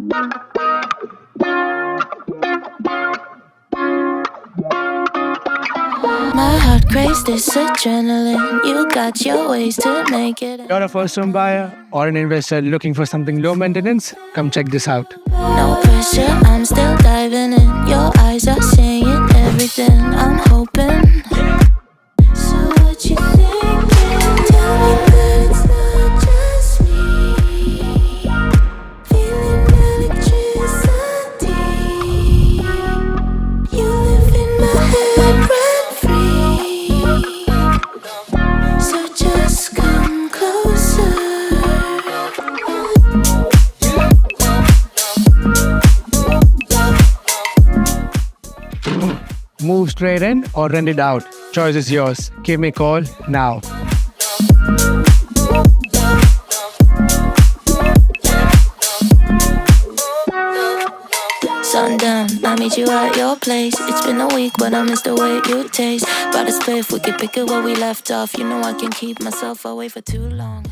My heart craves this adrenaline. You got your ways to make it. You're a first home buyer or an investor looking for something low maintenance? Come check this out. No pressure, I'm still diving in. Your eyes are saying everything I'm hoping. So what you thinking? Tell me that it's not just me. Feeling electricity. You live in my head rent free. So just come closer. Move straight in or rent it out. Choice is yours. Give me a call now. Sundown, I meet you at your place. It's been a week, but I miss the way you taste. But it's if we could pick it where we left off. You know I can keep myself away for too long.